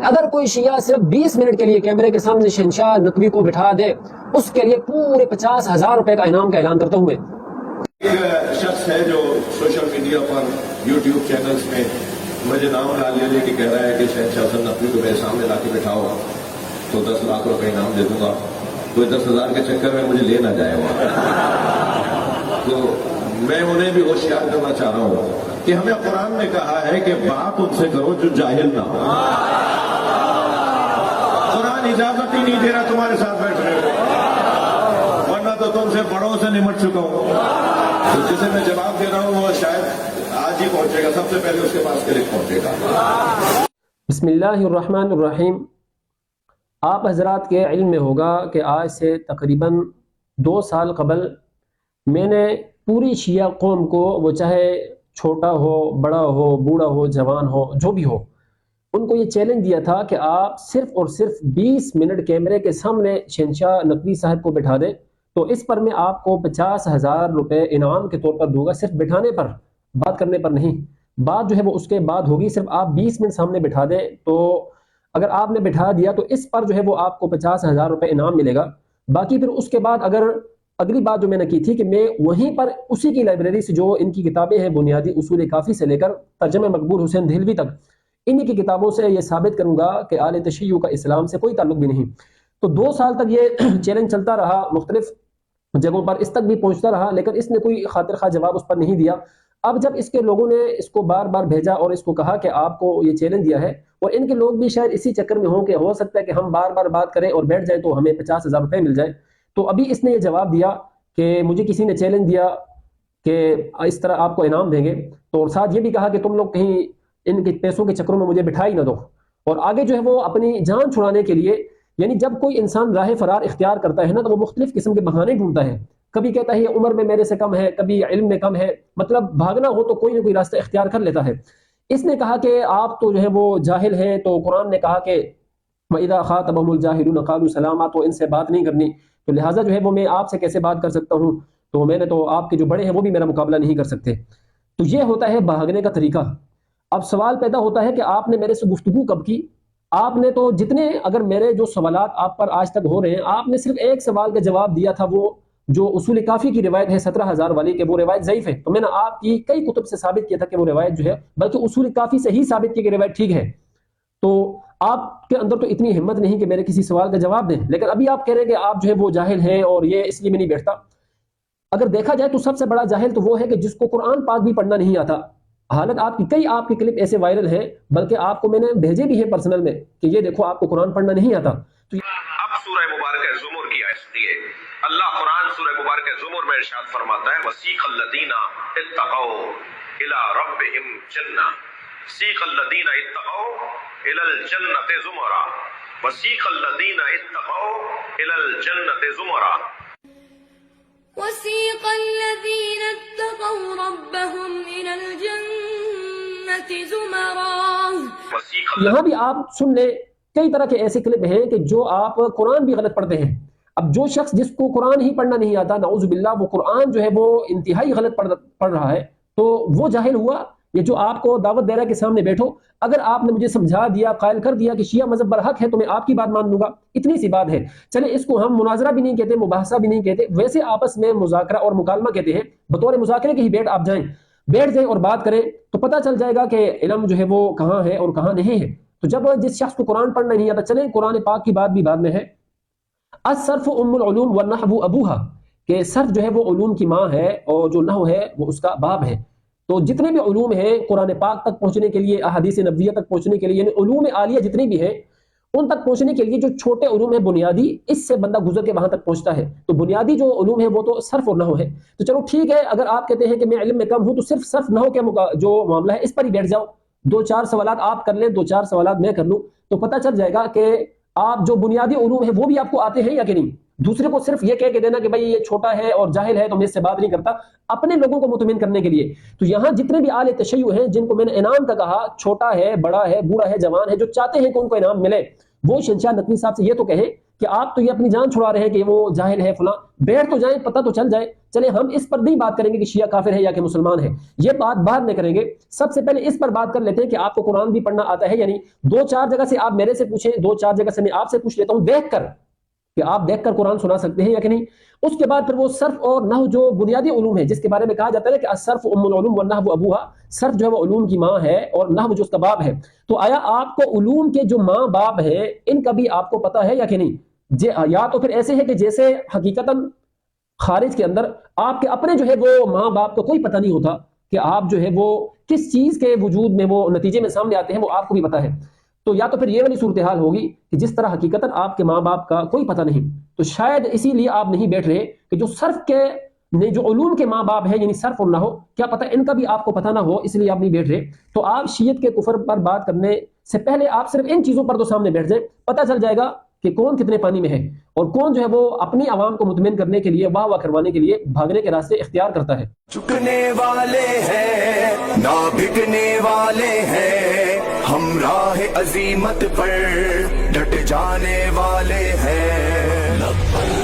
اگر کوئی شیعہ صرف 20 منٹ کے لیے کیمرے کے سامنے شہنشاہ نقوی کو بٹھا دے، اس کے لیے پورے 50,000 روپے کا انعام کا اعلان کرتے ہوئے ایک شخص ہے جو سوشل میڈیا پر یوٹیوب چینلز میں مجھے نام ڈال لے کے کہہ رہا ہے کہ شہنشاہ حسن نقوی کو میرے سامنے لا کے بٹھاؤ تو 10 لاکھ روپے انعام دے دوں گا، کوئی 10,000 کے چکر میں مجھے لے نہ جائے وہاں۔ تو میں انہیں بھی ہوشیار کرنا چاہ رہا ہوں کہ ہمیں قرآن نے کہا ہے کہ بات ان سے کرو جو جاہل نہ ہو۔ قرآن اجازت ہی نہیں دے رہا تمہارے ساتھ بیٹھنے کو، ورنہ تو تم سے بڑوں سے نمٹ چکا ہوں۔ تو جسے میں جواب دے رہا ہوں وہ شاید آج ہی پہنچے گا، سب سے پہلے اس کے پاس کلک پہنچے گا۔ بسم اللہ الرحمن الرحیم۔ آپ حضرات کے علم میں ہوگا کہ آج سے تقریباً 2 سال قبل میں نے پوری شیعہ قوم کو، وہ چاہے چھوٹا ہو، بڑا ہو، بوڑھا ہو، جوان ہو، جو بھی ہو، ان کو یہ چیلنج دیا تھا کہ آپ صرف اور صرف 20 منٹ کیمرے کے سامنے شہنشاہ نقوی صاحب کو بٹھا دیں تو اس پر میں آپ کو 50,000 روپے انعام کے طور پر دوں گا، صرف بٹھانے پر، بات کرنے پر نہیں۔ بات جو ہے وہ اس کے بعد ہوگی، صرف آپ 20 منٹ سامنے بٹھا دیں تو اگر آپ نے بٹھا دیا تو اس پر جو ہے وہ آپ کو 50,000 روپے انعام ملے گا۔ باقی پھر اس کے بعد اگر اگلی بات جو میں نے کی تھی کہ میں وہیں پر اسی کی لائبریری سے جو ان کی کتابیں ہیں بنیادی اصول کافی سے لے کر ترجمہ مقبول حسین دہلوی تک، انہی کی کتابوں سے یہ ثابت کروں گا کہ آل تشیع کا اسلام سے کوئی تعلق بھی نہیں۔ تو 2 سال تک یہ چیلنج چلتا رہا، مختلف جگہوں پر اس تک بھی پہنچتا رہا، لیکن اس نے کوئی خاطر خواہ جواب اس پر نہیں دیا۔ اب جب اس کے لوگوں نے اس کو بار بار بھیجا اور اس کو کہا کہ آپ کو یہ چیلنج دیا ہے، اور ان کے لوگ بھی شاید اسی چکر میں ہوں کہ ہو سکتا ہے کہ ہم بار بار بات کریں اور بیٹھ جائیں تو ہمیں 50,000 روپے مل جائے، تو ابھی اس نے یہ جواب دیا کہ مجھے کسی نے چیلنج دیا کہ اس طرح آپ کو انعام دیں گے، تو ساتھ یہ بھی کہا کہ تم لوگ کہیں ان کے پیسوں کے چکروں میں مجھے بٹھا ہی نہ دو۔ اور آگے جو ہے وہ اپنی جان چھڑانے کے لیے، یعنی جب کوئی انسان راہ فرار اختیار کرتا ہے نا تو وہ مختلف قسم کے بہانے ڈھونڈتا ہے، کبھی کہتا ہے یہ عمر میں میرے سے کم ہے، کبھی علم میں کم ہے، مطلب بھاگنا ہو تو کوئی نہ کوئی راستہ اختیار کر لیتا ہے۔ اس نے کہا کہ آپ تو جو ہے وہ جاہل ہیں، تو قرآن نے کہا کہ وَإِذَا خَاطَبَهُمُ الْجَاهِلُونَ قَالُوا سَلَامًا، تو ان سے بات نہیں کرنی، تو لہٰذا جو ہے وہ میں آپ سے کیسے بات کر سکتا ہوں، تو میں نے تو آپ کے جو بڑے ہیں وہ بھی میرا مقابلہ نہیں کر سکتے۔ تو یہ ہوتا ہے بھاگنے کا طریقہ۔ اب سوال پیدا ہوتا ہے کہ آپ نے میرے سے گفتگو کب کی؟ آپ نے تو جتنے، اگر میرے جو سوالات آپ پر آج تک ہو رہے ہیں، آپ نے صرف ایک سوال کا جواب دیا تھا، وہ جو اصول کافی کی روایت ہے 17,000 والی، کہ وہ روایت ضعیف ہے، تو میں نے آپ کی کئی کتب سے ثابت کیا تھا کہ وہ روایت جو ہے، بلکہ اصول کافی سے ہی ثابت کی کہ روایت ٹھیک ہے۔ تو آپ کے اندر تو اتنی ہمت نہیں کہ میرے کسی سوال کا جواب دیں، لیکن ابھی آپ کہہ رہے ہیں کہ آپ جو ہے وہ جاہل ہیں اور یہ اس لیے میں نہیں بیٹھتا۔ اگر دیکھا جائے تو سب سے بڑا جاہل تو وہ ہے کہ جس کو قرآن پاک بھی پڑھنا نہیں آتا۔ حالت آپ کی کئی آپ کے کلپ ایسے وائرل ہیں، بلکہ آپ کو میں نے بھیجے بھی ہیں پرسنل میں کہ یہ دیکھو آپ کو قرآن پڑھنا نہیں آتا۔ تو اب سورہ مبارکہ زمر کی آیت سنیے، اللہ قرآن سورہ مبارکہ زمر میں ارشاد فرماتا ہے وَسِيقَ الَّذِينَ اتَّقَوْا إِلَىٰ رَبِّهِمْ جَنَّةً سِيقَ الَّذِينَ اتَّقَوْا إِلَى الْجَنَّةِ زُمَرًا وَسِيقَ الَّذِينَ اتَّقَوْا إِلَى الْجَنَّةِ زُمَرًا وسيق الذين اتقوا ربهم إلى الجنة زمرا۔ یہاں بھی آپ سن لیں، کئی طرح کے ایسے کلپ ہیں کہ جو آپ قرآن بھی غلط پڑھتے ہیں۔ اب جو شخص جس کو قرآن ہی پڑھنا نہیں آتا، نعوذ باللہ، وہ قرآن جو ہے وہ انتہائی غلط پڑھ رہا ہے، تو وہ جاہل ہوا۔ یہ جو آپ کو دعوت دے رہا ہے کہ سامنے بیٹھو، اگر آپ نے مجھے سمجھا دیا، قائل کر دیا کہ شیعہ مذہب برحق ہے، تو میں آپ کی بات مان لوں گا، اتنی سی بات ہے۔ چلے اس کو ہم مناظرہ بھی نہیں کہتے، مباحثہ بھی نہیں کہتے، ویسے آپس میں مذاکرہ اور مکالمہ کہتے ہیں۔ بطور مذاکرے کے ہی بیٹھ جائیں اور بات کریں تو پتہ چل جائے گا کہ علم جو ہے وہ کہاں ہے اور کہاں نہیں ہے۔ تو جب جس شخص کو قرآن پڑھنا نہیں آتا، چلیں قرآن پاک کی بات بھی بعد میں ہے۔ الصرف ام العلوم والنحو ابوہا، کہ صرف جو ہے وہ علوم کی ماں ہے اور جو نحو ہے وہ اس کا باپ ہے۔ تو جتنے بھی علوم ہیں قرآن پاک تک پہنچنے کے لیے، احادیث نبویہ تک پہنچنے کے لیے، یعنی علوم عالیہ جتنی بھی ہیں ان تک پہنچنے کے لیے جو چھوٹے علوم ہیں بنیادی، اس سے بندہ گزر کے وہاں تک پہنچتا ہے۔ تو بنیادی جو علوم ہے وہ تو صرف اور نحو ہے۔ تو چلو ٹھیک ہے، اگر آپ کہتے ہیں کہ میں علم میں کم ہوں تو صرف نحو کے جو معاملہ ہے اس پر ہی بیٹھ جاؤ، 2-4 سوالات آپ کر لیں، 2-4 سوالات میں کر لوں، تو پتہ چل جائے گا کہ آپ جو بنیادی علوم ہیں وہ بھی آپ کو آتے ہیں یا کہ نہیں۔ دوسرے کو صرف یہ کہہ کے دینا کہ بھائی یہ چھوٹا ہے اور جاہل ہے تو میں اس سے بات نہیں کرتا، اپنے لوگوں کو مطمئن کرنے کے لیے۔ تو یہاں جتنے بھی آل تشیع ہیں جن کو میں نے انعام کا کہا، چھوٹا ہے، بڑا ہے، بوڑھا ہے، جوان ہے، جو چاہتے ہیں کہ ان کو انعام ملے، وہ شہنشاہ نقوی صاحب سے یہ تو کہیں کہ آپ تو یہ اپنی جان چھڑا رہے ہیں کہ وہ جاہل ہے فلاں، بیٹھ تو جائیں، پتہ تو چل جائے. چلے ہم اس پر نہیں بات کریں گے کہ شیعہ کافر ہے یا کہ مسلمان ہے، یہ بات بعد میں کریں گے. سب سے پہلے اس پر بات کر لیتے ہیں کہ آپ کو قرآن بھی پڑھنا آتا ہے یا نہیں. 2-4 جگہ سے آپ میرے سے پوچھیں، 2-4 جگہ سے میں آپ سے پوچھ لیتا ہوں دیکھ کر کہ آپ دیکھ کر قرآن سنا سکتے ہیں یا کہ نہیں. اس کے بعد پھر وہ صرف اور نحو جو بنیادی علوم ہے، جس کے بارے میں کہا جاتا ہے کہ الصرف ام العلوم والنحو ابوہا، صرف جو ہے وہ علوم کی ماں ہے اور نحو جو اس کا باپ ہے. تو آیا آپ کو علوم کے جو ماں باپ ہیں ان کا بھی آپ کو پتہ ہے یا کہ نہیں؟ یا تو پھر ایسے ہے کہ جیسے حقیقتاً خارج کے اندر آپ کے اپنے جو ہے وہ ماں باپ کو کوئی پتہ نہیں ہوتا کہ آپ جو ہے وہ کس چیز کے وجود میں وہ نتیجے میں سامنے آتے ہیں، وہ آپ کو بھی پتہ ہے. تو یا تو پھر یہ والی صورتحال ہوگی کہ جس طرح حقیقتاً آپ کے ماں باپ کا کوئی پتہ نہیں، تو شاید اسی لیے آپ نہیں بیٹھ رہے کہ جو صرف کے جو علوم کے ماں باپ ہیں یعنی صرف اور نحو، کیا پتہ ان کا بھی آپ کو پتہ نہ ہو، اس لیے آپ نہیں بیٹھ رہے. تو آپ شیعت کے کفر پر بات کرنے سے پہلے آپ صرف ان چیزوں پر تو سامنے بیٹھ جائیں، پتہ چل جائے گا کہ کون کتنے پانی میں ہے اور کون جو ہے وہ اپنی عوام کو مطمئن کرنے کے لیے واہ واہ کروانے کے لیے بھاگنے کے راستے اختیار کرتا ہے. جھکنے والے ہیں نہ بکنے والے ہیں، ہم راہ عظیمت پر ڈٹ جانے والے ہیں.